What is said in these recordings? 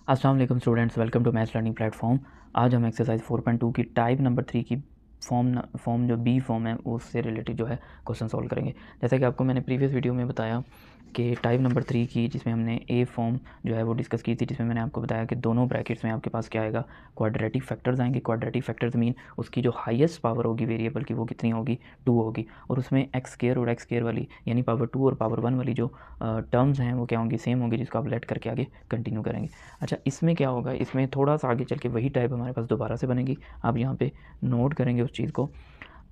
अस्सलाम वालेकुम students, welcome to maths learning platform. आज हम एक्सरसाइज 4.2 की टाइप नंबर 3 की फॉर्म जो बी फॉर्म है उससे रिलेटेड जो है क्वेश्चन सॉल्व करेंगे। जैसा कि आपको मैंने प्रीवियस वीडियो में बताया कि टाइप नंबर 3 की जिसमें हमने ए फॉर्म जो है वो डिस्कस की थी, जिसमें मैंने आपको बताया कि दोनों ब्रैकेट्स में आपके पास क्या आएगा, क्वाड्रेटिक फैक्टर्स आएंगे। क्वाड्रेटिक फैक्टर्स मीन उसकी जो हाईएस्ट पावर होगी वेरिएबल की वो कितनी होगी, 2 होगी। और उसमें एक्स स्क्वायर और एक्स स्क्वायर वाली यानी पावर 2 और पावर 1 वाली जो टर्म्स हैं वो क्या होंगी, सेम होंगी, जिसको आप लेट करके आगे कंटिन्यू करेंगे। अच्छा, इसमें क्या होगा, इसमें थोड़ा सा आगे चल के वही टाइप हमारे पास दोबारा से बनेगी। आप यहाँ पे नोट करेंगे उस चीज़ को।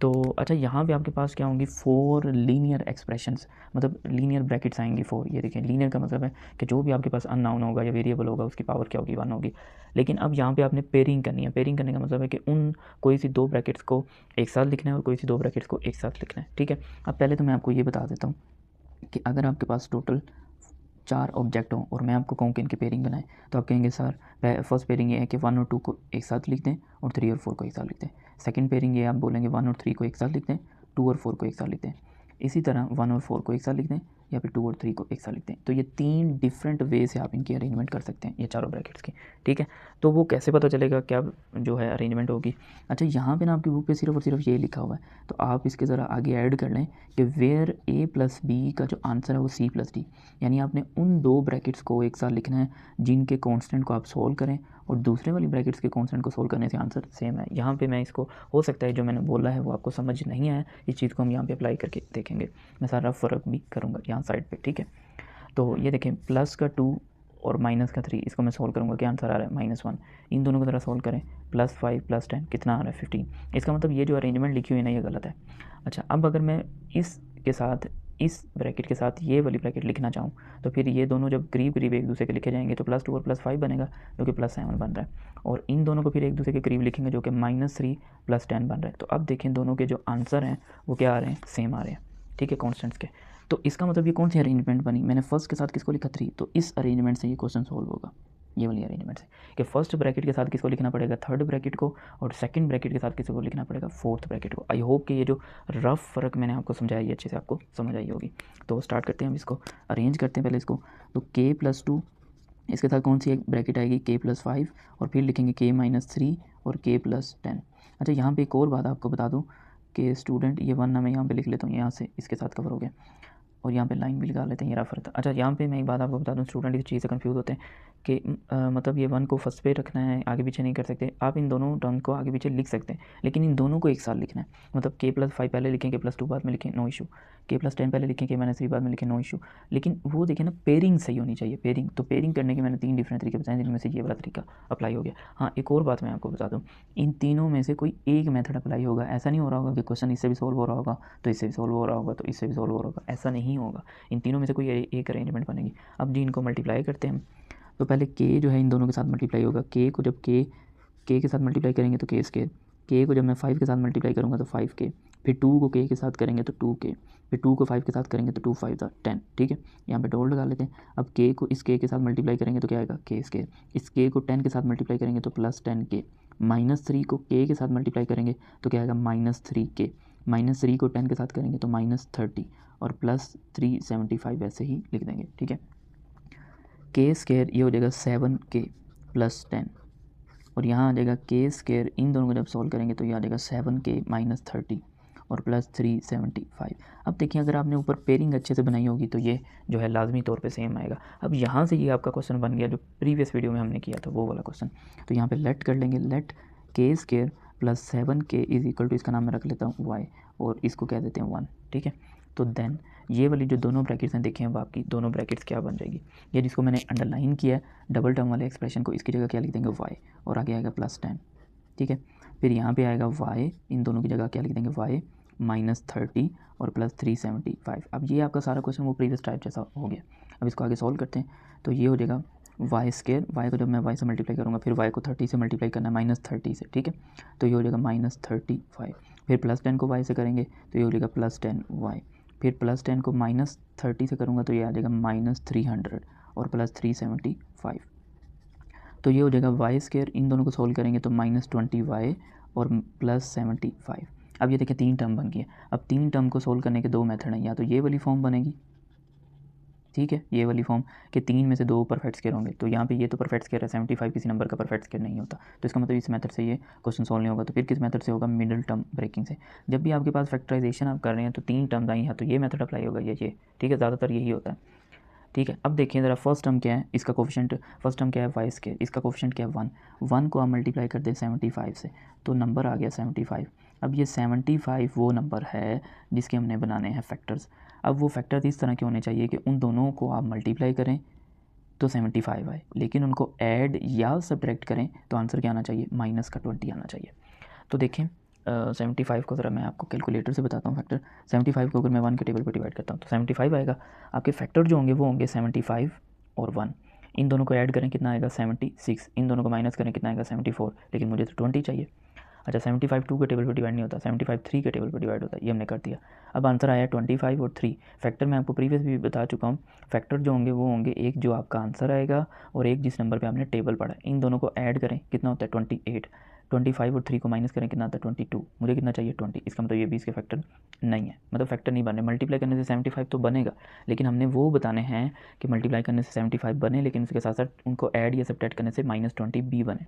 तो अच्छा, यहाँ पे आपके पास क्या होंगी, 4 लीनियर एक्सप्रेशंस, मतलब लीनियर ब्रैकेट्स आएंगी 4। ये देखें, लीनियर का मतलब है कि जो भी आपके पास अननाउन होगा या वेरिएबल होगा उसकी पावर क्या होगी, 1 होगी। लेकिन अब यहाँ पे आपने पेयरिंग करनी है। पेयरिंग करने का मतलब है कि उन कोई सी 2 ब्रैकेट्स को एक साथ लिखना है और कोई सी 2 ब्रैकेट्स को एक साथ लिखना है। ठीक है, अब पहले तो मैं आपको ये बता देता हूँ कि अगर आपके पास टोटल 4 ऑब्जेक्ट हों और मैं आपको कहूँ कि इनकी पेयरिंग बनाएं, तो आप कहेंगे सर फर्स्ट पेयरिंग ये है कि 1 और 2 को एक साथ लिख दें और 3 और 4 को एक साथ लिख दें। सेकंड पेयरिंग ये आप बोलेंगे 1 और 3 को एक साथ लिख दें, 2 और 4 को एक साथ लिख दें। इसी तरह 1 और 4 को एक साथ लिख दें या फिर 2 और 3 को एक साथ लिख दें। तो ये 3 डिफरेंट वे से आप इनकी अरेंजमेंट कर सकते हैं, ये चारों ब्रैकेट्स की। ठीक है, तो वो कैसे पता चलेगा क्या जो है अरेंजमेंट होगी। अच्छा, यहाँ पे ना आपकी बुक पे सिर्फ और सिर्फ ये लिखा हुआ है, तो आप इसके ज़रा आगे ऐड कर लें कि वेयर ए प्लस बी का जो आंसर है वो सी प्लस डी, यानी आपने उन 2 ब्रैकेट्स को एक साथ लिखना है जिनके कांस्टेंट को आप सोल्व करें और दूसरे वाली ब्रैकेट्स के कांस्टेंट को सोल्व करने से आंसर सेम है। यहाँ पे मैं इसको, हो सकता है जो मैंने बोला है वो आपको समझ नहीं आया, इस चीज़ को हम यहाँ पे अप्लाई करके देखेंगे। मैं सारा फ़र्क भी करूँगा यहाँ साइड पे। ठीक है, तो ये देखें, प्लस का 2 और माइनस का 3, इसको मैं सोल्व करूँगा, क्या आंसर आ रहा है, -1। इन दोनों को ज़रा सोल्व करें, +5 + 10 कितना आ रहा है, 15। इसका मतलब ये जो अरेंजमेंट लिखी हुई है ना, ये गलत है। अच्छा, अब अगर मैं इसके साथ इस ब्रैकेट के साथ ये वाली ब्रैकेट लिखना चाहूँ, तो फिर ये दोनों जब करीब करीब एक दूसरे के लिखे जाएंगे तो +2 और +5 बनेगा, जो कि +7 बन रहा है। और इन दोनों को फिर एक दूसरे के करीब लिखेंगे, जो कि -3 + 10 बन रहा है। तो अब देखें, दोनों के जो आंसर हैं वो क्या आ रहे हैं, सेम आ रहे हैं। ठीक है, कॉन्स्टेंट्स के। तो इसका मतलब ये कौन सी अरेंजमेंट बनी, मैंने फर्स्ट के साथ किसको लिखा, 3, तो इस अरेंजमेंट से ये क्वेश्चन सॉल्व होगा, ये वाली अरेंजमेंट से, कि फर्स्ट ब्रैकेट के साथ किसको लिखना पड़ेगा, थर्ड ब्रैकेट को, और सेकंड ब्रैकेट के साथ किसको लिखना पड़ेगा, फोर्थ ब्रैकेट को। आई होप कि ये जो रफ फ़र्क मैंने आपको समझाया ये अच्छे से आपको समझ आई होगी। तो स्टार्ट करते हैं, हम इसको अरेंज करते हैं पहले इसको। तो k+2, इसके साथ कौन सी एक ब्रैकेट आएगी, k+5, और फिर लिखेंगे k-3 और k+10। अच्छा, यहाँ पे एक और बात आपको बता दूँ कि स्टूडेंट, ये 1 ना मैं यहाँ पे लिख लेता हूँ, यहाँ से इसके साथ कवर हो गया, और यहाँ पे लाइन भी लगा लेते हैं, ये रहा फ़र्क। अच्छा, यहाँ पे मैं एक बात आपको बता दूँ, स्टूडेंट इस चीज़ से कंफ्यूज होते हैं कि मतलब ये 1 को फर्स्ट पे रखना है, आगे पीछे नहीं कर सकते। आप इन दोनों टर्म को आगे पीछे लिख सकते हैं, लेकिन इन दोनों को एक साथ लिखना है। मतलब k+5 पहले लिखें, k+2 बाद में लिखें, नो इशू। k+10 पहले लिखें, k-3 बाद में लिखें, नो इशू। लेकिन वो देखिए ना, पेयरिंग सही होनी चाहिए, पेयरिंग। तो पेयरिंग करने के मैंने 3 डिफरेंट तरीके बताए, जिनमें से ये वाला तरीका अप्लाई हो गया। हाँ, एक और बात मैं आपको बता दूँ, इन तीनों में से कोई एक मेथड अप्लाई होगा। ऐसा नहीं हो रहा होगा कि क्वेश्चन इससे भी सॉल्व हो रहा होगा तो इससे भी सॉल्व हो रहा होगा तो इससे भी सॉल्व हो रहा होगा, ऐसा नहीं होगा। इन तीनों में से कोई एक अरेंजमेंट बनेगी। अब जी इनको मल्टीप्लाई करते हैं हम। तो पहले के जो है इन दोनों के साथ मल्टीप्लाई होगा। के को जब के साथ मल्टीप्लाई करेंगे तो के स्क्वायर। के को जब मैं 5 के साथ मल्टीप्लाई करूँगा तो 5k। फिर 2 को के साथ करेंगे तो 2k। फिर 2 को 5 के साथ करेंगे तो 2 5 10। ठीक है, यहाँ पे डॉट लगा लेते हैं। अब के को इस के साथ मल्टीप्लाई करेंगे तो क्या आएगा, के स्क्वायर। इस के को 10 के साथ मल्टीप्लाई करेंगे तो +10k। -3 को के साथ मल्टीप्लाई करेंगे तो क्या आएगा, -3k। -3 को 10 के साथ करेंगे तो -30 और +375 ऐसे ही लिख देंगे। ठीक है, के स्क्वायर ये हो जाएगा 7k + 10, और यहाँ आ जाएगा के स्क्वायर, इन दोनों को जब सॉल्व करेंगे तो ये आ जाएगा 7k - 30 और +375। अब देखिए, अगर आपने ऊपर पेयरिंग अच्छे से बनाई होगी तो ये जो है लाजमी तौर पे सेम आएगा। अब यहाँ से ये आपका क्वेश्चन बन गया जो प्रीवियस वीडियो में हमने किया था, वो वाला क्वेश्चन। तो यहाँ पे लेट कर लेंगे, लेट के स्क्वायर + 7k = इसका नाम मैं रख लेता हूँ y, और इसको कह देते हैं 1। ठीक है, तो देन ये वाली जो दोनों ब्रैकेट्स हैं, देखें अब आपकी दोनों ब्रैकेट्स क्या बन जाएगी। ये जिसको मैंने अंडरलाइन किया है डबल टर्म वाले एक्सप्रेशन को, इसकी जगह क्या लिख देंगे, y, और आगे आएगा +10। ठीक है, फिर यहाँ पे आएगा y, इन दोनों की जगह क्या लिख देंगे, y -30 और +375। अब ये आपका सारा क्वेश्चन वो प्रीवियस टाइप जैसा हो गया। अब इसको आगे सॉल्व करते हैं। तो ये हो जाएगा वाई स्क्वायर, वाई को जब मैं y से मल्टीप्लाई करूँगा, फिर y को 30 से मल्टीप्लाई करना है, -30 से। ठीक है, तो ये हो जाएगा -35। फिर +10 को y से करेंगे तो ये हो जाएगा +10y। फिर +10 को -30 से करूँगा तो ये आ जाएगा -300 और +375। तो ये हो जाएगा वाई स्क्वायर, इन दोनों को सोल्व करेंगे तो -20y और +75। अब ये देखिए 3 टर्म बन गई है। अब 3 टर्म को सोल्व करने के 2 मेथड हैं, या तो ये वाली फॉर्म बनेगी, ठीक है, ये वाली फॉर्म कि 3 में से 2 परफेक्ट स्क्वायर होंगे, तो यहाँ पे ये तो परफेक्ट स्क्वायर है, 75 किसी नंबर का परफेक्ट स्क्वायर नहीं होता, तो इसका मतलब इस मेथड से ये क्वेश्चन सॉल्व नहीं होगा। तो फिर किस मेथड से होगा? मिडिल टर्म ब्रेकिंग से। जब भी आपके पास फैक्टराइजेशन आप कर रहे हैं तो 3 टर्म्स आई हैं, तो ये मेथड अप्लाई होगा, ये ठीक है, ज़्यादातर यही होता है। ठीक है, अब देखिए ज़रा फर्स्ट टर्म क्या है, इसका कोफिशिएंट फर्स्ट टर्म क्या है वाई स्क्वायर, इसका कोफिशिएंट क्या है 1, 1 को आप मल्टीप्लाई कर दें 75 से तो नंबर आ गया 75। अब ये 75 वो नंबर है जिसके हमने बनाने हैं फैक्टर्स। अब वो फैक्टर्स इस तरह के होने चाहिए कि उन दोनों को आप मल्टीप्लाई करें तो 75 आए, लेकिन उनको ऐड या सब्ट्रैक्ट करें तो आंसर क्या आना चाहिए? माइनस का 20 आना चाहिए। तो देखें 75 को ज़रा मैं आपको कैलकुलेटर से बताता हूँ फैक्टर। 75 को अगर मैं 1 के टेबल पर डिवाइड करता हूँ तो 75 आएगा। आपके फैक्टर जो होंगे वो होंगे 75 और 1, इन दोनों को ऐड करें कितना आएगा? 76, इन दोनों को माइनस करें कितना आएगा? 74, लेकिन मुझे तो 20 चाहिए। अच्छा 75 2 के टेबल पर डिवाइड नहीं होता, 75 3 के टेबल पर डिवाइड होता है, ये हमने कर दिया। अब आंसर आया 25 और 3। फैक्टर मैं आपको प्रीवियस भी बता चुका हूँ, फैक्टर जो होंगे वो होंगे एक जो आपका आंसर आएगा और एक जिस नंबर पे आपने टेबल पढ़ा है। इन दोनों को ऐड करें कितना होता है? 28। 25 और 3 को माइनस करें कितना आता है? 22। मुझे कितना चाहिए? 20। इसका मतलब ये भी इसके फैक्टर नहीं है, मतलब फैक्टर नहीं बने। मल्टीप्लाई करने से 75 तो बनेगा, लेकिन हमने वो बताने हैं कि मल्टीप्लाई करने से 75 बने, लेकिन उसके साथ साथ उनको ऐड या सब्ट्रैक्ट करने से -20 भी बने।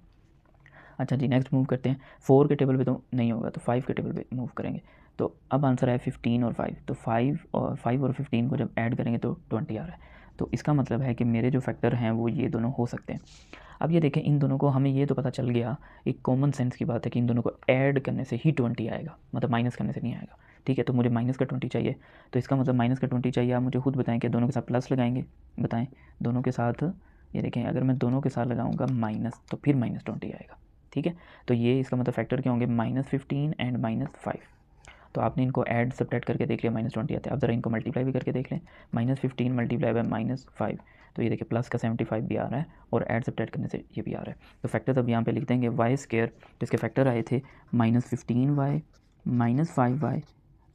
अच्छा जी, नेक्स्ट मूव करते हैं। 4 के टेबल पे तो नहीं होगा, तो 5 के टेबल पे मूव करेंगे। तो अब आंसर है 15 और 5, तो 5 और 15 को जब ऐड करेंगे तो 20 आ रहा है। तो इसका मतलब है कि मेरे जो फैक्टर हैं वो ये दोनों हो सकते हैं। अब ये देखें, इन दोनों को हमें ये तो पता चल गया, एक कॉमन सेंस की बात है कि इन दोनों को ऐड करने से ही 20 आएगा, मतलब माइनस करने से नहीं आएगा। ठीक है, तो मुझे माइनस का 20 चाहिए, तो इसका मतलब माइनस का 20 चाहिए। आप मुझे खुद बताएं कि दोनों के साथ प्लस लगाएंगे, बताएं दोनों के साथ। ये देखें, अगर मैं दोनों के साथ लगाऊंगा माइनस तो फिर -20 आएगा। ठीक है, तो ये इसका मतलब फैक्टर क्या होंगे? -15 एंड -5। तो आपने इनको ऐड सब्ट्रैक्ट करके देख लिया, -20 आते हैं। अब ज़रा इनको मल्टीप्लाई भी करके देख लें, -15 मल्टीप्लाई बाय -5, तो ये देखिए प्लस का 75 भी आ रहा है और ऐड सब्ट्रैक्ट करने से ये भी आ रहा है। तो फैक्टर अब यहाँ पे लिख देंगे वाई स्क्वायर, तो इसके फैक्टर आए थे -15y -5y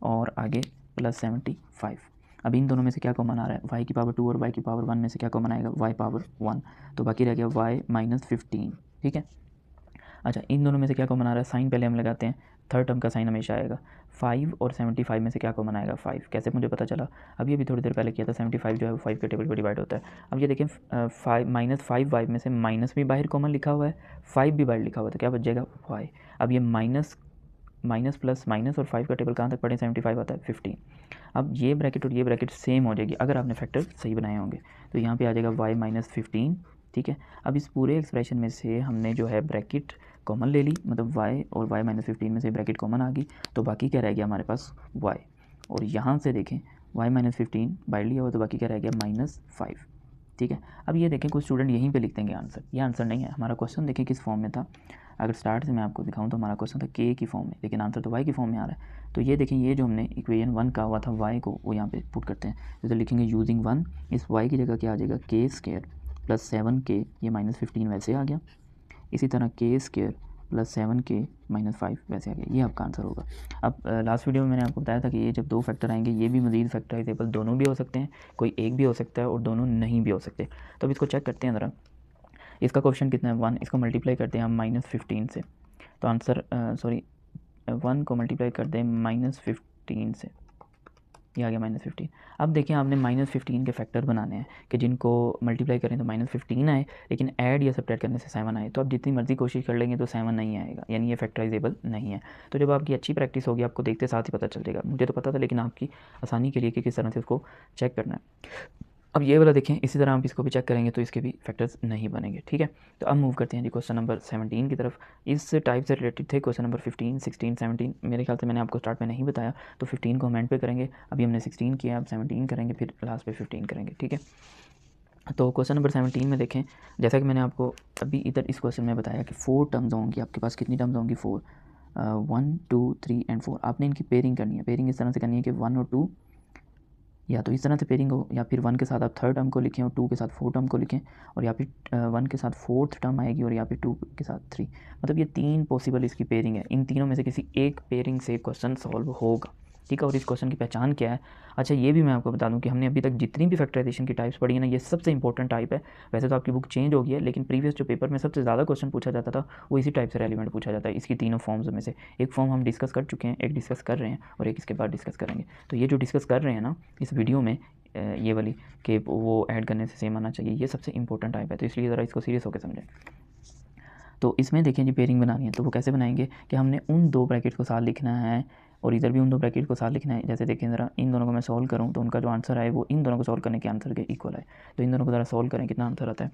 और आगे +75। अब इन दोनों में से क्या कॉमन आ रहा है? y की पावर 2 और y की पावर 1 में से क्या कॉमन आएगा? y पावर 1, तो बाकी रह गया y -15। ठीक है, अच्छा इन दोनों में से क्या कॉमन आ रहा है? साइन पहले हम लगाते हैं, थर्ड टर्म का साइन हमेशा आएगा। 5 और 75 में से क्या कॉमन आएगा? 5। कैसे मुझे पता चला? अब ये भी थोड़ी देर पहले किया था, 75 जो है वो 5 के टेबल पर डिवाइड होता है। अब ये देखें, 5 में से माइनस भी बाहर कॉमन लिखा हुआ है, 5 भी बाहर लिखा हुआ है, तो क्या बच जाएगा? y। अब ये माइनस प्लस माइनस और 5 का टेबल कहाँ तक पढ़े? 75 आता है 15। अब ये ब्रैकेट और ये ब्रैकेट सेम हो जाएगी अगर आपने फैक्टर सही बनाए होंगे, तो यहाँ पे आ जाएगा y -15। ठीक है, अब इस पूरे एक्सप्रेशन में से हमने जो है ब्रैकेट कॉमन ले ली, मतलब y और y -15 में से ब्रैकेट कॉमन आ गई, तो बाकी क्या रह गया हमारे पास? y। और यहाँ से देखें y -15 बाहर लिया हुआ, तो बाकी क्या रह गया? -5। ठीक है, अब ये देखें कुछ स्टूडेंट यहीं पे लिख देंगे आंसर, ये आंसर नहीं है। हमारा क्वेश्चन देखें किस फॉर्म में था, अगर स्टार्ट से मैं आपको दिखाऊं तो हमारा क्वेश्चन था k की फॉर्म में, लेकिन आंसर तो y की फॉर्म में आ रहा है। तो ये देखें, ये जो हमने इक्वेशन 1 का हुआ था y को, वो यहाँ पे पुट करते हैं, तो लिखेंगे यूजिंग 1, इस y की जगह क्या आ जाएगा? k स्क्वायर प्लस 7k, ये -15 वैसे आ गया, इसी तरह k स्क्वायर प्लस 7k -5 वैसे आ गया, ये आपका आंसर होगा। अब लास्ट वीडियो में मैंने आपको बताया था कि ये जब दो फैक्टर आएंगे ये भी मज़ीद फैक्टराइजेबल दोनों भी हो सकते हैं, कोई एक भी हो सकता है और दोनों नहीं भी हो सकते। तो अब इसको चेक करते हैं ज़रा, इसका क्वेश्चन कितना है? 1, इसको मल्टीप्लाई करते हैं हम -15 से, तो आंसर 1 को मल्टीप्लाई कर दें -15 से, ये आ गया -15। अब देखिए, आपने -15 के फैक्टर बनाने हैं कि जिनको मल्टीप्लाई करें तो -15 आए, लेकिन ऐड या सब्ट्रैक्ट करने से 7 आए। तो आप जितनी मर्जी कोशिश कर लेंगे तो 7 नहीं आएगा, यानी ये फैक्टराइजेबल नहीं है। तो जब आपकी अच्छी प्रैक्टिस होगी आपको देखते साथ ही पता चल जाएगा। मुझे तो पता था, लेकिन आपकी आसानी के लिए कि किस तरह से उसको चेक करना है। अब ये वाला देखें, इसी तरह आप इसको भी चेक करेंगे तो इसके भी फैक्टर्स नहीं बनेंगे। ठीक है, तो अब मूव करते हैं जी क्वेश्चन नंबर 17 की तरफ। इस टाइप से रिलेटेड थे क्वेश्चन नंबर 15, 16, 17। मेरे ख्याल से मैंने आपको स्टार्ट में नहीं बताया, तो 15 को हम एंड पे करेंगे। अभी हमने 16 किया, अब 17 करेंगे, फिर लास्ट पे 15 करेंगे। ठीक है, तो क्वेश्चन नंबर 17 में देखें, जैसा कि मैंने आपको अभी इधर इस क्वेश्चन में बताया कि 4 टर्म्स होंगी आपके पास। कितनी टर्म्स होंगी? 4, 1, 2, 3 एंड 4। आपने इनकी पेयरिंग करनी है। पेयरिंग इस तरह से करनी है कि 1 और 2 या तो इस तरह से पेयरिंग हो, या फिर 1 के साथ आप थर्ड टर्म को लिखें और 2 के साथ 4 टर्म को लिखें, और या फिर 1 के साथ 4th टर्म आएगी और या फिर 2 के साथ 3। मतलब ये 3 पॉसिबल इसकी पेयरिंग है। इन तीनों में से किसी एक पेयरिंग से क्वेश्चन सॉल्व होगा। ठीक है। और इस क्वेश्चन की पहचान क्या है? अच्छा, ये भी मैं आपको बता दूं कि हमने अभी तक जितनी भी फैक्टराइजेशन की टाइप्स पढ़ी है ना, ये सबसे इंपॉर्टेंट टाइप है। वैसे तो आपकी बुक चेंज हो गई है, लेकिन प्रीवियस जो पेपर में सबसे ज़्यादा क्वेश्चन पूछा जाता था वो इसी टाइप से रेलिवेंट पूछा जाता है। इसकी तीनों फॉर्म्स में से एक फॉर्म हम डिस्कस कर चुके हैं, एक डिस्कस कर रहे हैं और एक इसके बाद डिस्कस करेंगे। तो ये जो डिस्कस कर रहे हैं ना इस वीडियो में, ये वाली कि वो ऐड करने से सेम आना चाहिए, ये सबसे इंपॉर्टेंट टाइप है। तो इसलिए ज़रा इसको सीरियस होकर समझें। तो इसमें देखिए जी पेयरिंग बनानी है, तो वो कैसे बनाएंगे कि हमने उन दो ब्रैकेट को साथ लिखना है और इधर भी उन दो ब्रैकेट को साथ लिखना है। जैसे देखिए ज़रा, इन दोनों को मैं सॉल्व करूँ तो उनका जो आंसर आए वो इन दोनों को सॉल्व करने के आंसर के इक्वल है। तो इन दोनों को ज़रा सॉल्व करें, कितना आंसर आता है?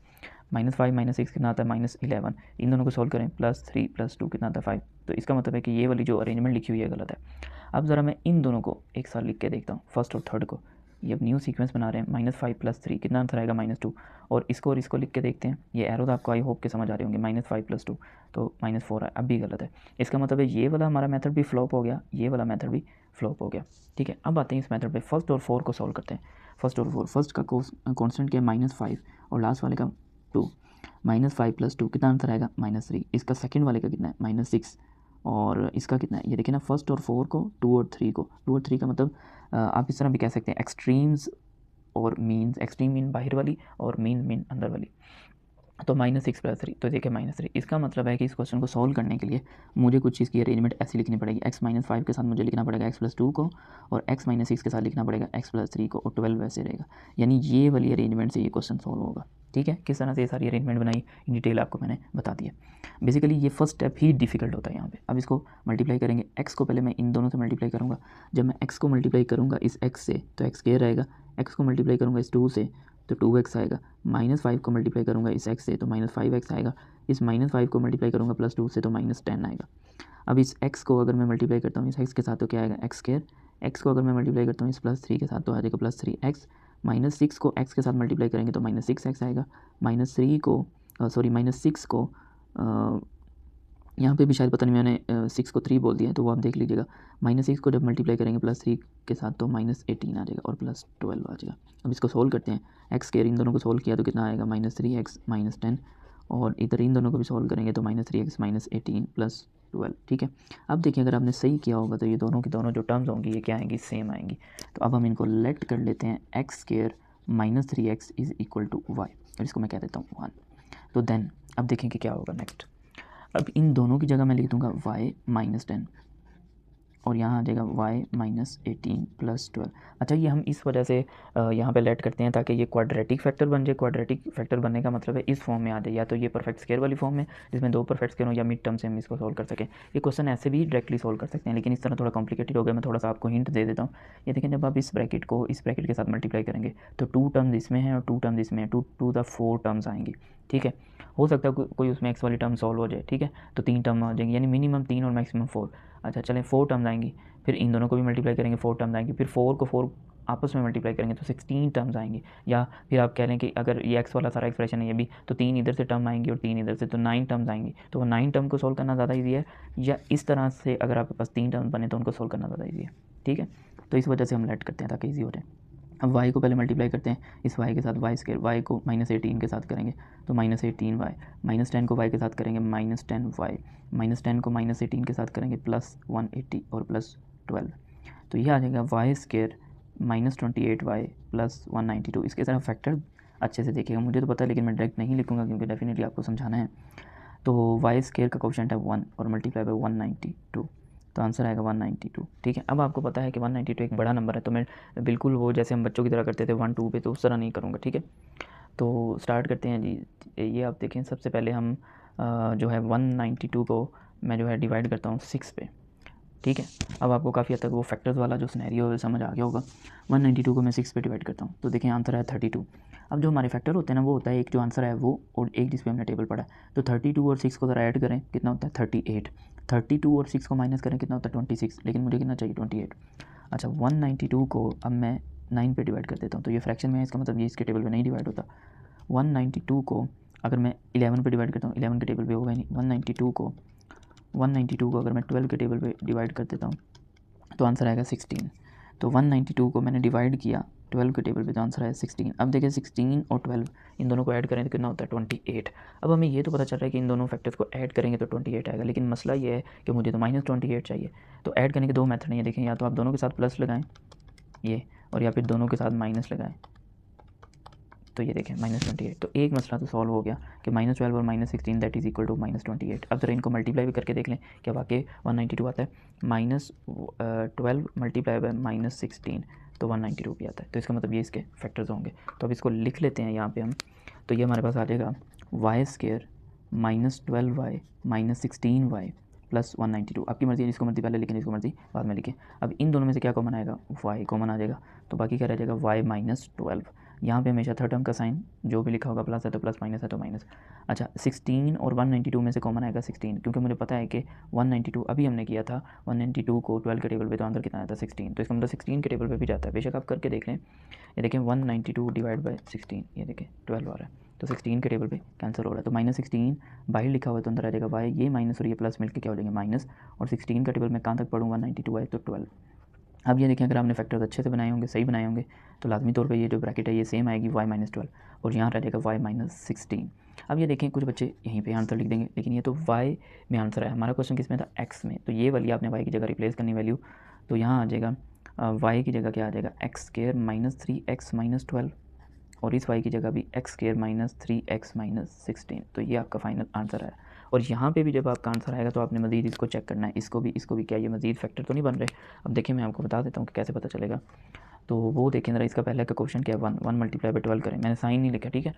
-5 -6 कितना आता है? -11। इन दोनों को सॉल्व करें, +3 +2 कितना आता है? 5। तो इसका मतलब है कि ये वाली जो अरेंजमेंट लिखी हुई है गलत है। अब ज़रा मैं इन दोनों को एक साथ लिख के देखता हूँ, फर्स्ट और थर्ड को। ये अब न्यू सीक्वेंस बना रहे हैं, -5 + 3 कितना आंसर आएगा? -2। और इसको लिख के देखते हैं। ये एरो तो आपको आई होप के समझ आ रहे होंगे, -5 + 2 तो -4 है। अब भी गलत है। इसका मतलब है ये वाला हमारा मेथड भी फ्लॉप हो गया, ये वाला मेथड भी फ्लॉप हो गया। ठीक है, अब आते हैं इस मेथड पे। फर्स्ट और 4 को सॉल्व करते हैं। फर्स्ट और 4, फर्स्ट का कॉन्स्टेंट क्या है? -5 और लास्ट वाले का 2। -5 + 2 कितना आंसर आएगा? -3। इसका सेकंड वाले का कितना है? -6। और इसका कितना है? ये देखिए ना, फर्स्ट और 4 को, 2 और 3 को। 2 और 3 का मतलब आप इस तरह भी कह सकते हैं, एक्सट्रीम्स और मीन्स। एक्सट्रीम मीन बाहर वाली और मीन अंदर वाली। तो -6 + 3, तो देखिए -3। इसका मतलब है कि इस क्वेश्चन को सॉल्व करने के लिए मुझे कुछ चीज़ की अरेंजमेंट ऐसी लिखनी पड़ेगी। x - 5 के साथ मुझे लिखना पड़ेगा x + 2 को, और x - 6 के साथ लिखना पड़ेगा x + 3 को, और 12 वैसे रहेगा। यानी ये वाली अरेंजमेंट से ये क्वेश्चन सॉल्व होगा। ठीक है, किस तरह से ये सारी अरेंजमेंट बनाई इन डिटेल आपको मैंने बता दिया। बेसिकली ये फर्स्ट स्टेप ही डिफिकल्ट होता है यहाँ पे। अब इसको मल्टीप्लाई करेंगे, x को पहले मैं इन दोनों से मल्टीप्लाई करूँगा। जब मैं x को मल्टीप्लाई करूँगा इस x से तो x स्क्वायर रहेगा, x को मल्टीप्लाई करूँगा इस 2 से तो 2x आएगा, -5 को मल्टीप्लाई करूँगा इस x से तो -5x आएगा, इस -5 को मल्टीप्लाई करूँगा +2 से तो -10 आएगा। अब इस x को अगर मैं मल्टीप्लाई करता हूँ इस x के साथ तो क्या आएगा? x²। x को अगर मैं मल्टीप्लाई करता हूँ इस +3 के साथ तो आ जाएगा +3x। -6 को x के साथ मल्टीप्लाई करेंगे तो -6x आएगा। -6 को यहाँ पे भी शायद पता नहीं मैंने 6 को 3 बोल दिया है, तो वो आप देख लीजिएगा। -6 को जब मल्टीप्लाई करेंगे +3 के साथ तो -18 आ जाएगा और +12 आ जाएगा। अब इसको सोल्व करते हैं। x के इन दोनों को सोल्व किया तो कितना आएगा? -3x -10, और इधर इन दोनों को भी सोल्व करेंगे तो -3x -18 +12। ठीक है, अब देखिए अगर आपने सही किया होगा तो ये दोनों की दोनों जो टर्म्स होंगी ये क्या आएंगी? सेम आएंगी। तो अब हम इनको लेट कर लेते हैं। x² - 3x = y, और इसको मैं कह देता हूँ 1। तो देन अब देखें कि क्या होगा नेक्स्ट। अब इन दोनों की जगह मैं लिख दूंगा y - 10, और यहाँ आ जाएगा y - 18 +12। अच्छा, ये हम इस वजह से यहाँ पे लेट करते हैं ताकि ये क्वाड्रेटिक फैक्टर बन जाए। क्वाड्रेटिक फैक्टर बनने का मतलब है इस फॉर्म में आ जाए, या तो ये परफेक्ट स्क्वायर वाली फॉर्म में जिसमें 2 परफेक्ट स्क्वायर हो, या मिड टर्म से हम इसको सॉल्व कर सकें। ये क्वेश्चन ऐसे भी डायरेक्टली सॉल्व कर सकते हैं, लेकिन इस तरह थोड़ा कॉम्प्लिकेटेड हो गया। मैं थोड़ा सा आपको हिंट दे देता हूँ। ये देखें, जब आप इस ब्रैकेट को इस ब्रैकेट के साथ मल्टीप्लाई करेंगे तो 2 टर्म्स इसमें हैं और 2 टर्म्स इसमें हैं, 2 टू द 4 टर्म्स आएंगी। ठीक है, हो सकता है कोई उसमें x वाली टर्म सॉल्व हो जाए। ठीक है, तो 3 टर्म आ जाएंगी, यानी मिनिमम 3 और मैक्सिमम 4। अच्छा चलें, 4 टर्म्स आएंगी, फिर इन दोनों को भी मल्टीप्लाई करेंगे, 4 टर्म्स आएंगी, फिर 4 को 4 आपस में मल्टीप्लाई करेंगे तो 16 टर्म्स आएंगी। या फिर आप कह लें कि अगर ये x वाला सारा एक्सप्रेशन है ये भी, तो 3 इधर से टर्म आएंगी और 3 इधर से, तो 9 टर्म्स आएंगी। तो वो 9 टर्म को सोल्व करना ज़्यादा ईजी है, या इस तरह से अगर आपके पास 3 टर्म बने तो उनको सोल्व करना ज़्यादा ईजी है। ठीक है, तो इस वजह से हम लेट करते हैं ताकि ईजी हो जाए। अब y को पहले मल्टीप्लाई करते हैं इस y के साथ, y² y को -18 के साथ करेंगे तो -18y, -10 को y के साथ करेंगे -10y, -10 को -18 के साथ करेंगे +180 और +12। तो यह आ जाएगा y² -28y +192। इसके तरह फैक्टर अच्छे से देखिएगा, मुझे तो पता है लेकिन मैं डायरेक्ट नहीं लिखूँगा क्योंकि डेफिनेटली आपको समझाना है। तो y² का कोएफिशिएंट है 1 और मल्टीप्लाई बाय 192, तो आंसर आएगा 192। ठीक है, अब आपको पता है कि 192 एक बड़ा नंबर है, तो मैं बिल्कुल वो जैसे हम बच्चों की तरह करते थे 1 2 पे, तो उस तरह नहीं करूँगा। ठीक है, तो स्टार्ट करते हैं जी। ये आप देखें, सबसे पहले हम जो है 192 को मैं जो है डिवाइड करता हूँ 6 पे। ठीक है, अब आपको काफ़ी हद तक वो फैक्टर्स वाला जो सिनेरियो है समझ आ गया होगा। 192 को मैं 6 पे डिवाइड करता हूँ तो देखें आंसर है 32। अब जो हमारे फैक्टर होते हैं ना, वो होता है एक जो आंसर है वो और एक जिस पे हमने टेबल पढ़ा है। तो 32 और 6 को ज़रा ऐड करें, कितना होता है 38। 32 और 6 को माइनस करें, कितना होता है 26, लेकिन मुझे कितना चाहिए 28। अच्छा, 192 को अब मैं 9 पे डिवाइड कर देता हूँ, तो ये फ्रैक्शन में है, इसका मतलब ये इसके टेबल पर नहीं डिवाइड होता। 192 को अगर मैं 11 पे डिवाइड करता हूँ, 11 के टेबल पर होगा नहीं। 192 को अगर मैं 12 के टेबल पे डिवाइड कर देता हूँ तो आंसर आएगा 16। तो 192 को मैंने डिवाइड किया 12 के टेबल पे, तो आंसर है 16। अब देखिए 16 और 12 इन दोनों को ऐड करें तो कितना होता है 28। अब हमें ये तो पता चल रहा है कि इन दोनों फैक्टर्स को ऐड करेंगे तो 28 आएगा, लेकिन मसला ये है कि मुझे तो -28 चाहिए। तो ऐड करने के दो मेथड हैं, देखें, या तो आप दोनों के साथ प्लस लगाएं ये, और या फिर दोनों के साथ माइनस लगाएं, तो ये देखें -28। तो एक मसला तो सॉल्व हो गया कि -12 और -16 दैट इज़ इक्वल टू -28। अब ज़रा इनको मल्टीप्लाई भी करके देख लें क्या वाकई 192 आता है। -12 मल्टीप्लाई बाय -16 तो 192 भी आता है। तो इसका मतलब ये इसके फैक्टर्स होंगे। तो अब इसको लिख लेते हैं यहाँ पे हम। तो ये हमारे पास आ जाएगा y² -12y -16y प्लस 192। आपकी मर्ज़ी है, जिसको मर्ज़ी पहले लिखें, जिसको मर्ज़ी बाद में लिखें। अब इन दोनों में से क्या कॉमन आएगा, y कॉमन आ जाएगा, तो बाकी क्या रह जाएगा y -12। यहाँ पे हमेशा थर्ड टर्म का साइन जो भी लिखा होगा प्लस है तो प्लस, माइनस है तो माइनस। अच्छा 16 और 192 में से कॉमन आएगा 16, क्योंकि मुझे पता है कि 192 अभी हमने किया था, 192 को 12 के टेबल पे तो आंसर कितना आया था 16, तो इसका मतलब 16 के टेबल पे भी जाता है। बेशक आप करके देख लें, ये देखें 192 डिवाइड बाई 16, ये देखें 12 आ रहा है, तो 16 के टेबल पे कैंसिल हो रहा है। तो -16 बाहर लिखा हुआ है तो अंदर आ जाएगा y, ये माइनस और ये प्लस मिलकर क्या हो जाएंगे माइनस, और 16 का टेबल में कहाँ तक पढ़ूँ 192 है तो 12। अब ये देखें, अगर आपने फैक्टर्स अच्छे से बनाए होंगे, सही बनाए होंगे, तो लाजमी तौर पे ये जो ब्रैकेट है ये सेम आएगी y -12, और यहाँ रह जाएगा y -16। अब ये देखें कुछ बच्चे यहीं पे आंसर लिख देंगे, लेकिन ये तो y में आंसर है, हमारा क्वेश्चन किस में था x में, तो ये वाली आपने y की जगह रिप्लेस करनी वैल्यू, तो यहाँ आ जाएगा y की जगह क्या आ जाएगा x² -3x -12, और इस y की जगह भी x² -3x -16। तो ये आपका फाइनल आंसर है। और यहाँ पे भी जब आपका आंसर आएगा तो आपने मज़ीद इसको चेक करना है, इसको भी, क्या ये मज़ीद फैक्टर तो नहीं बन रहे। अब देखिए मैं आपको बता देता हूँ कि कैसे पता चलेगा। तो वो देखें ज़रा, इसका पहले का क्वेश्चन क्या है, 1 मल्टीप्लाई बाई 12 करें, मैंने साइन नहीं लिखा, ठीक है।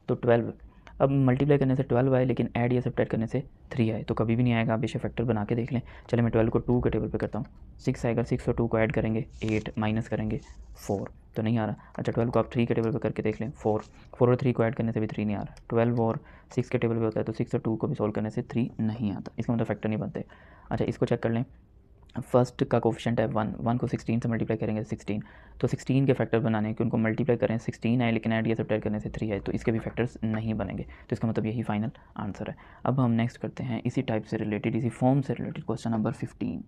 तो 12, अब मल्टीप्लाई करने से 12 आए, लेकिन ऐड या सब्ट्रैक्ट करने से 3 आए, तो कभी भी नहीं आएगा। आप बेशक फैक्टर बना के देख लें। चले मैं 12 को 2 के टेबल पे करता हूँ, 6 आएगा, 6 और 2 को ऐड करेंगे 8, माइनस करेंगे 4, तो नहीं आ रहा। अच्छा 12 को आप 3 के टेबल पे करके देख लें, 4 और 3 को ऐड करने से भी 3 नहीं आ रहा। 12 और 6 के टेबल पे होता है, तो 6 और 2 को भी सोल्व करने से 3 नहीं आता, इसका मतलब फैक्टर नहीं बनते। अच्छा इसको चेक कर लें, फर्स्ट का कोफिशिएंट है 1 को 16 से मल्टीप्लाई करेंगे 16, तो 16 के फैक्टर बनाने हैं कि उनको मल्टीप्लाई करें 16 आए, लेकिन ऐड या सब्ट्रैक्ट करने से 3 आए, तो इसके भी फैक्टर्स नहीं बनेंगे। तो इसका मतलब यही फाइनल आंसर है। अब हम नेक्स्ट करते हैं इसी टाइप से रिलेटेड, इसी फॉर्म से रिलेटेड क्वेश्चन नंबर 15।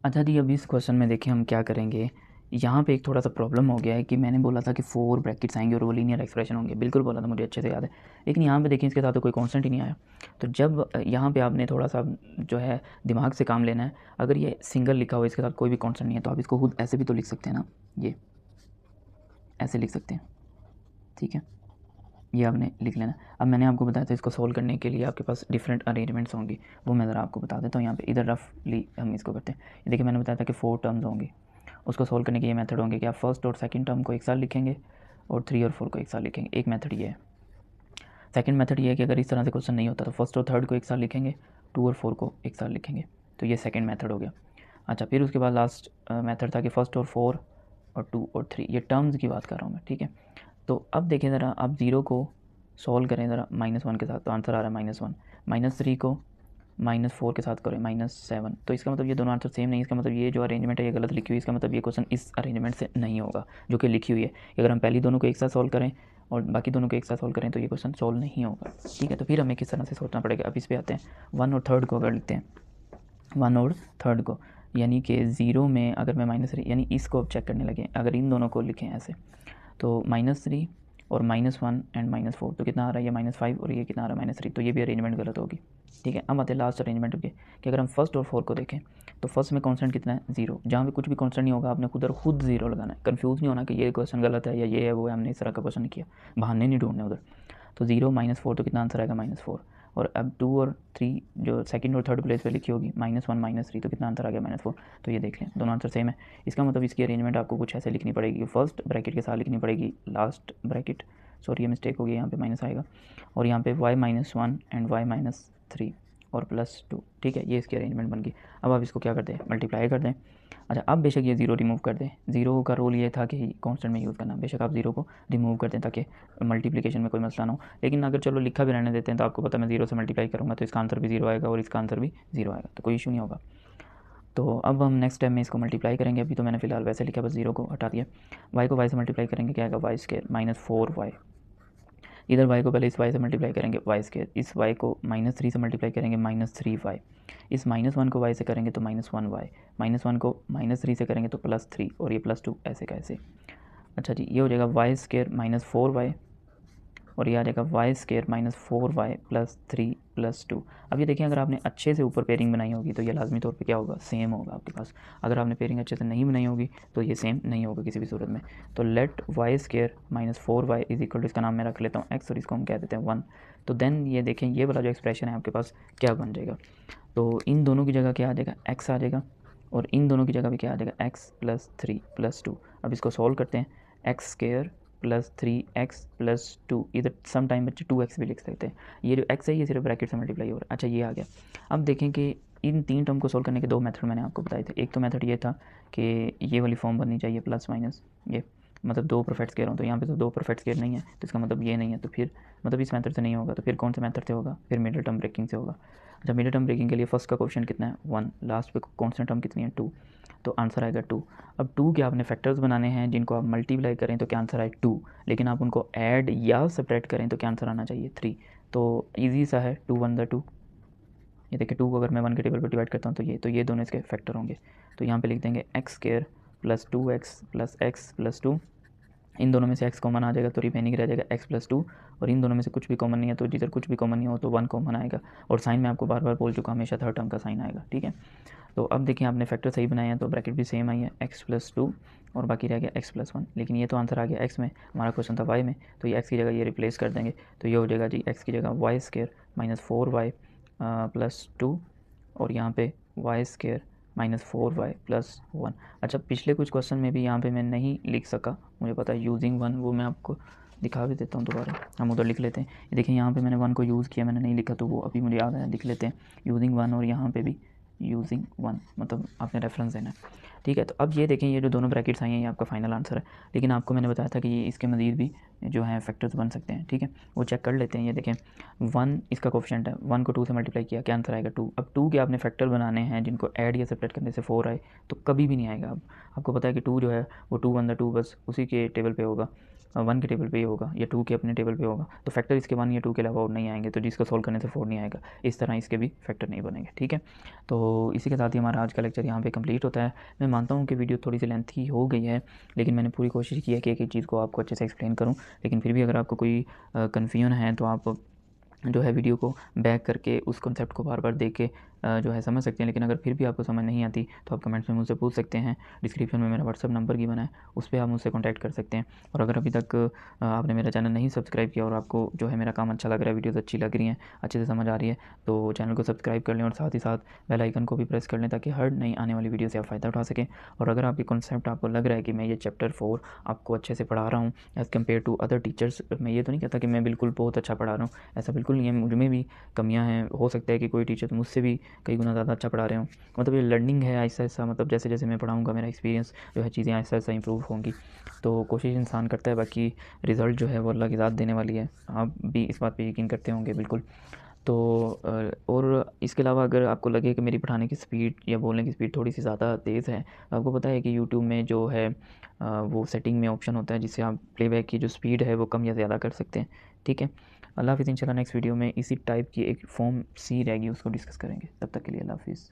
अच्छा जी, अब इस क्वेश्चन में देखिए हम क्या करेंगे। यहाँ पे एक थोड़ा सा प्रॉब्लम हो गया है कि मैंने बोला था कि 4 ब्रैकेट्स आएंगे और वो लीनियर एक्सप्रेशन होंगे, बिल्कुल बोला था, मुझे अच्छे से याद है। लेकिन यहाँ पे देखिए इसके साथ तो कोई कांस्टेंट ही नहीं आया। तो जब यहाँ पे आपने थोड़ा सा जो है दिमाग से काम लेना है। अगर ये सिंगल लिखा हो, इसके साथ कोई भी कांस्टेंट नहीं है, तो आप इसको खुद ऐसे भी तो लिख सकते हैं ना, ये ऐसे लिख सकते हैं, ठीक है, ये आपने लिख लेना। अब मैंने आपको बताया था इसको सोल्व करने के लिए आपके पास डिफरेंट अरेंजमेंट्स होंगी, वो मैं ज़रा आपको बता देता हूँ। यहाँ पे इधर रफली हम इसको करते हैं। ये देखिए मैंने बताया था कि 4 टर्म्स होंगी, उसको सोल्व करने के ये मेथड होंगे कि आप फर्स्ट और सेकंड टर्म को एक साथ लिखेंगे और 3 और 4 को एक साथ लिखेंगे। एक मेथड ये है। सेकंड मेथड ये है कि अगर इस तरह से क्वेश्चन नहीं होता तो फर्स्ट और थर्ड को एक साथ लिखेंगे, 2 और 4 को एक साथ लिखेंगे, तो ये सेकंड मेथड हो गया। अच्छा फिर उसके बाद लास्ट मेथड था कि फर्स्ट और 4 और 2 और 3, ये टर्म्स की बात कर रहा हूँ मैं, ठीक है। तो अब देखें ज़रा, आप 0 को सॉल्व करें ज़रा -1 के साथ, तो आंसर आ रहा है -1। -3 को -4 के साथ करें -7, तो इसका मतलब ये दोनों आंसर सेम नहीं। इसका मतलब ये जो अरेंजमेंट है ये गलत लिखी हुई है। इसका मतलब ये क्वेश्चन इस अरेंजमेंट से नहीं होगा जो कि लिखी हुई है। अगर हम पहली दोनों को एक साथ सॉल्व करें और बाकी दोनों को एक साथ सॉल्व करें तो ये क्वेश्चन सॉल्व नहीं होगा, ठीक है। तो फिर हमें किस तरह से सोचना पड़ेगा, अब इस पर आते हैं। 1 और 3 को अगर लिखते हैं, 1 और 3 को, यानी कि 0 में अगर मैं -3, यानी इसको अब चेक करने लगे, अगर इन दोनों को लिखें ऐसे, तो -3 और -1 एंड -4, तो कितना आ रहा है ये -5, और ये कितना आ रहा है -3, तो ये भी अरेंजमेंट गलत होगी, ठीक है। अब आते हैं लास्ट अरेंजमेंट के कि अगर हम फर्स्ट और 4 को देखें तो फर्स्ट में कांस्टेंट कितना है 0, जहाँ पे कुछ भी कांस्टेंट नहीं होगा आपने खुद 0 लगाना है। कंफ्यूज नहीं होना कि ये क्वेश्चन गलत है या ये है वो है, हमने इस तरह का क्वेश्चन नहीं किया, बहाने नहीं ढूंढने उधर। तो 0 -4, तो कितना आंसर आएगा -4, और अब 2 और 3 जो सेकंड और थर्ड प्लेस पे लिखी होगी -1 -3, तो कितना आंसर आ गया -4। तो ये देख लें दोनों आंसर सेम है। इसका मतलब इसकी अरेंजमेंट आपको कुछ ऐसे लिखनी पड़ेगी, फर्स्ट ब्रैकेट के साथ लिखनी पड़ेगी लास्ट ब्रैकेट, सॉरी ये मिस्टेक हो गई, यहाँ पे माइनस आएगा, और यहाँ पे y -1 एंड y -3 और +2, ठीक है, ये इसकी अरेंजमेंट बन गई। अब आप इसको क्या कर दें, मल्टीप्लाई कर दें। अच्छा अब बेशक ये 0 रिमूव कर दें, 0 का रोल ये था कि कांस्टेंट में यूज़ करना, बेशक आप 0 को रिमूव कर दें ताकि मल्टीप्लिकेशन में कोई मसला ना हो। लेकिन अगर चलो लिखा भी रहने देते हैं तो आपको पता मैं 0 से मल्टीप्लाई करूँगा तो इसका आंसर भी 0 आएगा और इसका आंसर भी 0 आएगा, तो कोई इशू नहीं होगा। तो अब हम नेक्स्ट टाइम में इसको मल्टीप्लाई करेंगे। अभी तो मैंने फ़िलहाल वैसे लिखा, बस 0 को हटा दिया। y को y से मल्टीप्लाई करेंगे, क्या आएगा y² -4y, इधर y को पहले इस y से मल्टीप्लाई करेंगे y², इस y को -3 से मल्टीप्लाई करेंगे -3y, इस -1 को y से करेंगे तो -1y, -1 को -3 से करेंगे तो +3 और ये +2 ऐसे का ऐसे। अच्छा जी, ये हो जाएगा y² - 4y और ये आ जाएगा y² - 4y + 3 + 2। अब ये देखिए, अगर आपने अच्छे से ऊपर पेयरिंग बनाई होगी तो ये लाजमी तौर पे क्या होगा, सेम होगा आपके पास। अगर आपने पेयरिंग अच्छे से नहीं बनाई होगी तो ये सेम नहीं होगा किसी भी सूरत में। तो late y² - 4y is equal to, इसका नाम मैं रख लेता हूँ x और इसको हम कह देते हैं 1। तो देन ये देखें, ये वाला जो एक्सप्रेशन है आपके पास क्या बन जाएगा, तो इन दोनों की जगह क्या आ जाएगा, x आ जाएगा और इन दोनों की जगह भी क्या आ जाएगा, x + 3 + 2। अब इसको सॉल्व करते हैं, x² + 3x + 2, इधर सम टाइम बच्चे 2x भी लिख सकते हैं। ये जो x है ये सिर्फ ब्रैकेट से मल्टीप्लाई हो रहा है। अच्छा, ये आ गया। अब देखें कि इन 3 टर्म को सॉल्व करने के 2 मेथड मैंने आपको बताए थे। एक तो मेथड ये था कि ये वाली फॉर्म बननी चाहिए +- ये, मतलब 2 परफेक्ट स्क्वायर हों, तो यहाँ पे तो 2 परफेक्ट स्क्वायर नहीं है, तो इसका मतलब ये नहीं है, तो फिर मतलब इस मेथड से नहीं होगा, तो फिर कौन से मेथड से होगा, फिर मिडिल टर्म ब्रेकिंग से होगा। अच्छा, मिडिल टर्म ब्रेकिंग के लिए फर्स्ट का कोएफिशिएंट कितना है, 1, लास्ट पे कांस्टेंट टर्म कितनी है, 2, तो आंसर आएगा 2। अब 2 के आपने फैक्टर्स बनाने हैं जिनको आप मल्टीप्लाई करें तो क्या आंसर आए 2, लेकिन आप उनको ऐड या सब्ट्रैक्ट करें तो क्या आंसर आना चाहिए 3। तो ईजी सा है, 2 1 2। ये देखिए, 2 को अगर मैं 1 के टेबल पर डिवाइड करता हूँ तो ये दोनों इसके फैक्टर होंगे। तो यहाँ पे लिख देंगे x² + 2x + x + 2। इन दोनों में से x कॉमन आ जाएगा तो रिमेनिंग रह जाएगा x + 2, और इन दोनों में से कुछ भी कॉमन नहीं है, तो जिधर कुछ भी कॉमन नहीं हो तो 1 कॉमन आएगा। और साइन में आपको बार बार बोल चुका हूँ, हमेशा थर्ड टर्म का साइन आएगा, ठीक है। तो अब देखिए, आपने फैक्टर सही बनाए हैं तो ब्रैकेट भी सेम आई है, x + 2 और बाकी रह गया x + 1। लेकिन ये तो आंसर आ गया x में, हमारा क्वेश्चन था y में, तो ये x की जगह ये रिप्लेस कर देंगे, तो ये हो जाएगा जी x की जगह y² - 4y + 2 और यहाँ पे y² - 4y + 1। अच्छा, पिछले कुछ क्वेश्चन में भी यहाँ पे मैं नहीं लिख सका, मुझे पता है, यूजिंग 1, वो मैं आपको दिखा भी देता हूँ दोबारा, हम उधर लिख लेते हैं। ये देखिए, यहाँ पे मैंने 1 को यूज़ किया, मैंने नहीं लिखा, तो वो अभी मुझे याद आया, लिख लेते हैं यूजिंग 1, और यहाँ पे भी यूजिंग 1, मतलब आपने रेफरेंस देना है, ठीक है। तो अब ये देखें, ये जो दोनों ब्रैकेट्स आई हैं ये आपका फाइनल आंसर है, लेकिन आपको मैंने बताया था कि ये इसके मज़ीद भी जो है फैक्टर्स बन सकते हैं, ठीक है। वो चेक कर लेते हैं। ये देखें, 1 इसका कोएफिशिएंट है, 1 को 2 से मल्टीप्लाई किया, क्या आंसर आएगा 2। अब 2 के आपने फैक्टर बनाने हैं जिनको ऐड या सब्ट्रैक्ट करने से 4 आए तो कभी भी नहीं आएगा। अब आपको पता है कि 2 जो है वो 2 1 2 बस उसी के टेबल पे होगा, 1 के टेबल पे ही होगा या 2 के अपने टेबल पे होगा, तो फैक्टर इसके 1 या 2 के अलावा और नहीं आएंगे, तो जिसको सॉल्व करने से 4 नहीं आएगा, इस तरह इसके भी फैक्टर नहीं बनेंगे, ठीक है। तो इसी के साथ ही हमारा आज का लेक्चर यहाँ पे कंप्लीट होता है। मैं मानता हूँ कि वीडियो थोड़ी सी लेंथी हो गई है, लेकिन मैंने पूरी कोशिश की है कि एक एक चीज़ को आपको अच्छे से एक्सप्लेन करूँ, लेकिन फिर भी अगर आपको कोई कन्फ्यूजन है तो आप जो है वीडियो को बैक करके उस कॉन्सेप्ट को बार बार देख के जो है समझ सकते हैं। लेकिन अगर फिर भी आपको समझ नहीं आती तो आप कमेंट्स में मुझसे पूछ सकते हैं। डिस्क्रिप्शन में मेरा व्हाट्सअप नंबर गिवन है, उस पर आप मुझसे कांटेक्ट कर सकते हैं। और अगर अभी तक आपने मेरा चैनल नहीं सब्सक्राइब किया और आपको जो है मेरा काम अच्छा लग रहा है, वीडियोज़ अच्छी लग रही हैं, अच्छे से समझ आ रही है, तो चैनल को सब्सक्राइब कर लें और साथ ही साथ बेल आइकन को भी प्रेस कर लें ताकि हर नई आने वाली वीडियो से आप फ़ायदा उठा सकें। और अगर आपकी कॉन्सेप्ट आपको लग रहा है कि मैं ये चैप्टर 4 आपको अच्छे से पढ़ा रहा हूँ as compared to other teachers, मैं ये तो नहीं कहता कि मैं बिल्कुल बहुत अच्छा पढ़ा रहा हूँ, ऐसा बिल्कुल नहीं है, मुझ में भी कमियां हैं। हो सकता है कि कोई टीचर तो मुझसे भी कई गुना ज़्यादा अच्छा पढ़ा रहे हों। मतलब ये लर्निंग है आहिस्ता आहिस्ता, मतलब जैसे जैसे मैं पढ़ाऊँगा मेरा एक्सपीरियंस जो है, चीज़ें आहिस्ता आहिस्ता इंप्रूव होंगी। तो कोशिश इंसान करता है, बाकी रिज़ल्ट जो है वो अल्लाह की ज़ात देने वाली है। आप भी इस बात पे यकीन करते होंगे बिल्कुल। तो और इसके अलावा अगर आपको लगे कि मेरी पढ़ाने की स्पीड या बोलने की स्पीड थोड़ी सी ज़्यादा तेज़ है, तो आपको पता है कि यूट्यूब में जो है वो सेटिंग में ऑप्शन होता है जिससे आप प्लेबैक की जो स्पीड है वो कम या ज़्यादा कर सकते हैं, ठीक है। अल्लाह हाफ़िज़। इंशाल्लाह नेक्स्ट वीडियो में इसी टाइप की एक फॉर्म सी रहेगी, उसको डिस्कस करेंगे। तब तक के लिए अल्लाह हाफ़िज़।